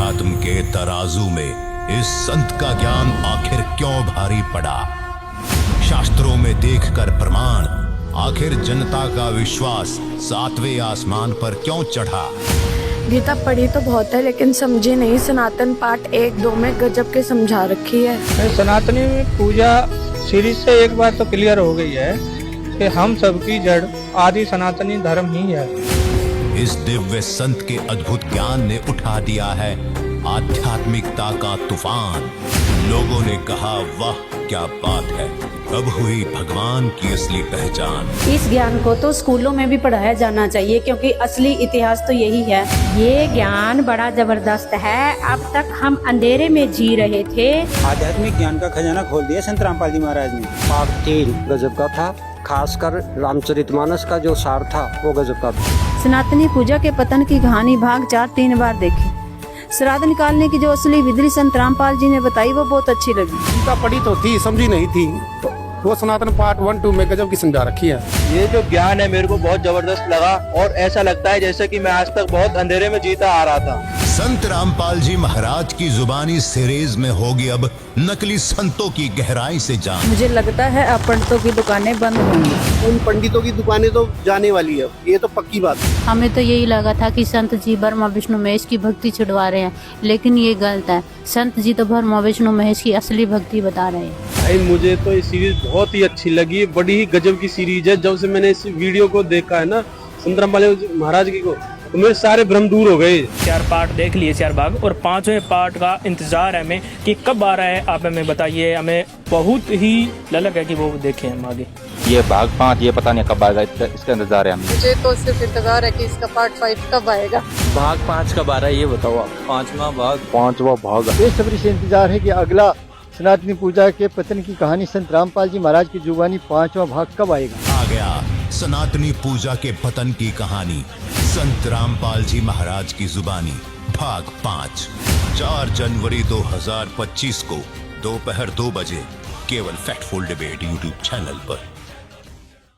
अध्यात्म के तराजू में इस संत का ज्ञान आखिर क्यों भारी पड़ा? शास्त्रों में देखकर प्रमाण, आखिर जनता का विश्वास सातवें आसमान पर क्यों चढ़ा? गीता पढ़ी तो बहुत है लेकिन समझी नहीं। सनातन पाठ 1-2 में गजब के समझा रखी है। सनातनी पूजा सीरीज से एक बात तो क्लियर हो गई है कि हम सबकी जड़ आदि सनातनी धर्म ही है। इस दिव्य संत के अद्भुत ज्ञान ने उठा दिया है आध्यात्मिकता का तूफान। लोगों ने कहा, वाह क्या बात है, अब हुई भगवान की असली पहचान। इस ज्ञान को तो स्कूलों में भी पढ़ाया जाना चाहिए क्योंकि असली इतिहास तो यही है। ये ज्ञान बड़ा जबरदस्त है। अब तक हम अंधेरे में जी रहे थे। आध्यात्मिक ज्ञान का खजाना खोल दिया संत रामपाल जी महाराज ने। पाठ 3 गजब का था, खासकर रामचरितमानस का जो सार था वो गजब का था। सनातनी पूजा के पतन की कहानी भाग 4 3 बार देखी। श्राद्ध निकालने की जो असली विधि संत रामपाल जी ने बताई वो बहुत अच्छी लगी। गीता पढ़ी तो थी, समझी नहीं थी। वो सनातन पाठ 1-2 में गजब की समझा रखी है। ये जो ज्ञान है मेरे को बहुत जबरदस्त लगा और ऐसा लगता है जैसे कि मैं आज तक बहुत अंधेरे में जीता आ रहा था। संत रामपाल जी महाराज की जुबानी सीरीज में होगी अब नकली संतों की गहराई से जान। मुझे लगता है अब पंडितों की दुकानें बंद होंगी। उन पंडितों की दुकानें तो जाने वाली है, ये तो पक्की बात है। हमें तो यही लगा था कि संत जी ब्रह्मा विष्णु महेश की भक्ति छुड़वा रहे हैं, लेकिन ये गलत है। संत जी तो ब्रह्मा विष्णु महेश की असली भक्ति बता रहे हैं। भाई मुझे तो ये सीरीज बहुत ही अच्छी लगी, बड़ी ही गजब की सीरीज है। जब से मैंने इस वीडियो को देखा है ना संत रामपाल महाराज की को, तो मेरे सारे भ्रम दूर हो गए। 4 पार्ट देख लिए 4 भाग और 5वें पार्ट का इंतजार है हमें कि कब आ रहा है। आप हमें बताइए, हमें बहुत ही ललक है कि वो देखें हम आगे। ये भाग 5 ये पता नहीं कब आएगा, इसका इंतजार है हमें। मुझे तो सिर्फ इंतजार है कि इसका पार्ट 5 कब आएगा। भाग 5 कब आ रहा है ये बताओ आप। 5वां भाग बेसब्री से इंतजार है कि अगला सनातनी पूजा के पतन की कहानी संत रामपाल जी महाराज की जुबानी 5वां भाग कब आएगा। आ गया सनातनी पूजा के पतन की कहानी, संत रामपाल जी महाराज की जुबानी भाग 5, 4 जनवरी 2025 को दोपहर 2 बजे केवल फैक्टफुल डिबेट यूट्यूब चैनल पर।